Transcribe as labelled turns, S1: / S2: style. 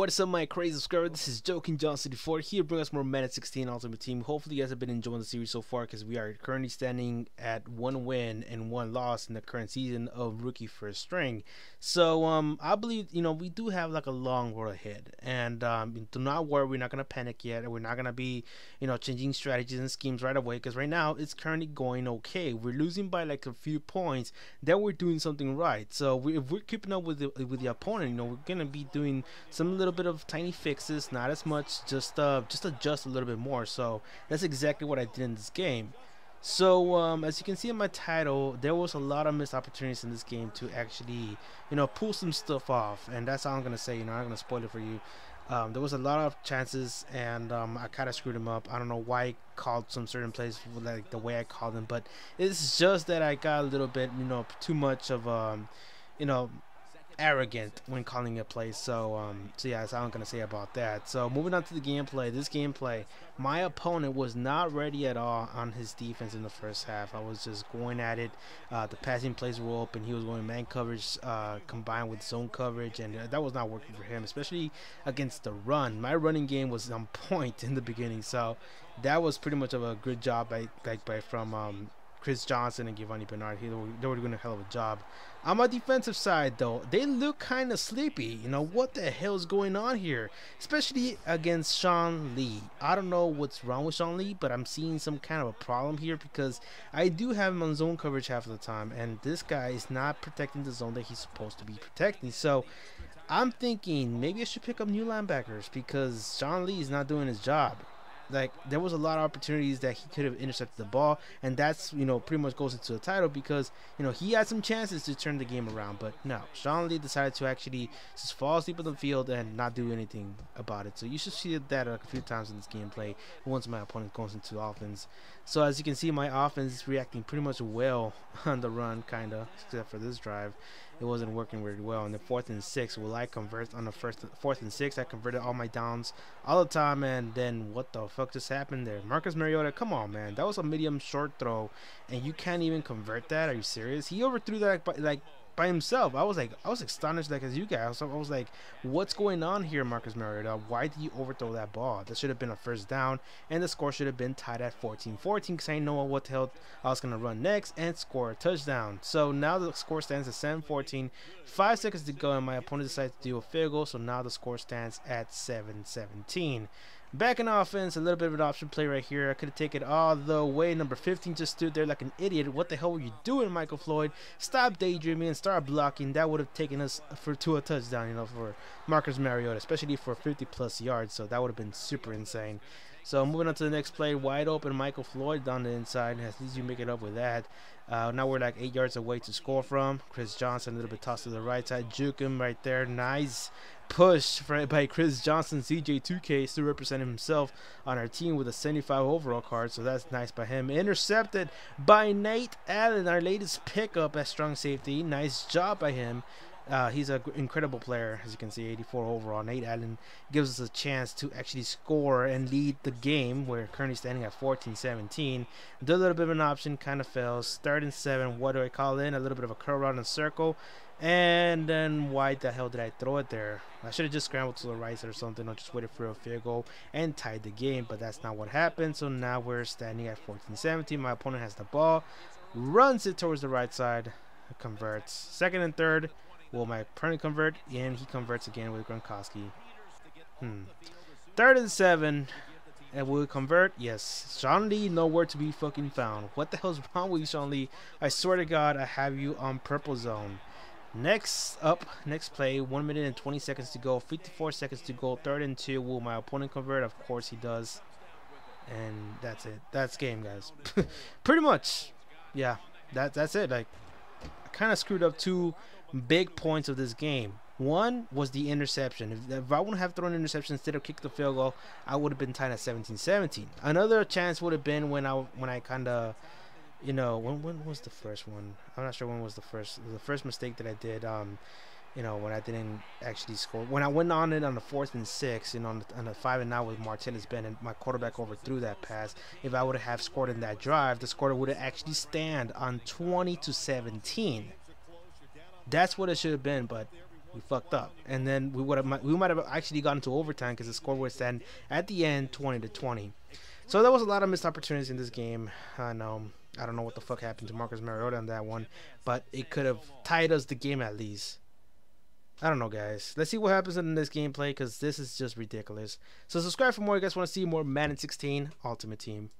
S1: What is up, my crazy subscriber? This is Joking John 64 here, bring us more Madden 16 Ultimate Team. Hopefully you guys have been enjoying the series so far, because we are currently standing at 1 win and 1 loss in the current season of Rookie First String. So I believe, we do have like a long road ahead, and do not worry, we're not going to panic yet. We're not going to be changing strategies and schemes right away, because right now it's currently going okay. We're losing by like a few points, then we're doing something right. So if we're keeping up with the opponent, we're going to be doing some little bit of tiny fixes, not as much, just adjust a little bit more. So that's exactly what I did in this game. So as you can see in my title, there was a lot of missed opportunities in this game to actually pull some stuff off, and that's all I'm gonna say. I'm not gonna spoil it for you. There was a lot of chances, and I kind of screwed them up. I don't know why I called some certain plays like the way I called them, but it's just that I got a little bit too much of arrogant when calling a play. So yeah, that's all I'm gonna say about that. So moving on to the gameplay. This gameplay, my opponent was not ready at all on his defense in the first half. I was just going at it. The passing plays were open. He was going man coverage combined with zone coverage, and that was not working for him, especially against the run. My running game was on point in the beginning, so that was pretty much of a good job from Chris Johnson and Giovanni Bernard. They were doing a hell of a job. On my defensive side, though, they look kind of sleepy. What the hell is going on here? Especially against Sean Lee. I don't know what's wrong with Sean Lee, but I'm seeing some kind of a problem here, because I do have him on zone coverage half of the time, and this guy is not protecting the zone that he's supposed to be protecting. So I'm thinking maybe I should pick up new linebackers, because Sean Lee is not doing his job. Like, there was a lot of opportunities that he could have intercepted the ball, and that's pretty much goes into the title, because he had some chances to turn the game around, but no, Sean Lee decided to actually just fall asleep on the field and not do anything about it. So you should see that a few times in this gameplay once my opponent goes into offense. So as you can see, my offense is reacting pretty much well on the run, kinda, except for this drive. It wasn't working really well. On the 4th and 6, will I convert on the 4th and 6? I converted all my downs all the time, and then what the fuck just happened there? Marcus Mariota, come on, man. That was a medium short throw, and you can't even convert that? Are you serious? He overthrew that by himself. I was astonished, like as you guys. So I was like, what's going on here, Marcus Mariota? Why did you overthrow that ball? That should have been a first down, and the score should have been tied at 14-14, because I didn't know what the hell I was gonna run next and score a touchdown. So now the score stands at 7-14. 5 seconds to go, and my opponent decides to do a field goal. So now the score stands at 7-17. Back in offense, a little bit of an option play right here. I could have taken it all the way. Number 15 just stood there like an idiot. What the hell were you doing, Michael Floyd? Stop daydreaming and start blocking. That would have taken us to a touchdown, for Marcus Mariota, especially for 50+ yards. So that would have been super insane. So moving on to the next play, wide open Michael Floyd down the inside. At least you make it up with that. Now we're like 8 yards away to score from. Chris Johnson a little bit tossed to the right side. Juke him right there. Nice push by Chris Johnson. CJ2K still representing himself on our team with a 75 overall card. So that's nice by him. Intercepted by Nate Allen, our latest pickup at strong safety. Nice job by him. He's an incredible player, as you can see, 84 overall. Nate Allen gives us a chance to actually score and lead the game. We're currently standing at 14-17. Did a little bit of an option, kind of fails. 3rd and 7. What do I call in? A little bit of a curl around in a circle. And then why the hell did I throw it there? I should have just scrambled to the right side or something, or just waited for a field goal and tied the game, but that's not what happened. So now we're standing at 14-17. My opponent has the ball, runs it towards the right side, converts. 2nd and 3rd. Will my opponent convert? And he converts again with Gronkowski. 3rd and 7. And will it convert? Yes. Sean Lee, nowhere to be fucking found. What the hell's wrong with you, Sean Lee? I swear to God, I have you on purple zone. Next play, 1 minute and 20 seconds to go. 54 seconds to go. 3rd and 2. Will my opponent convert? Of course he does. And that's it. That's game, guys. Pretty much. Yeah, that's it. Like, I kind of screwed up 2 big points of this game. One was the interception. If I wouldn't have thrown an interception instead of kicked the field goal, I would have been tied at 17-17. Another chance would have been when I kind of, when was the first one? I'm not sure when was the first mistake that I did. When I didn't actually score. When I went on it on the 4th and 6, on the 5 and 9 with Martellus Bennett, my quarterback overthrew that pass. If I would have scored in that drive, the score would have actually stand on 20-17. That's what it should have been, but We fucked up, and then we might have actually gotten to overtime because the score would stand at the end 20-20. So there was a lot of missed opportunities in this game. I don't know what the fuck happened to Marcus Mariota on that one, but it could have tied us the game at least. I don't know, guys. Let's see what happens in this gameplay, because this is just ridiculous. So subscribe for more. You guys want to see more Madden 16 Ultimate Team.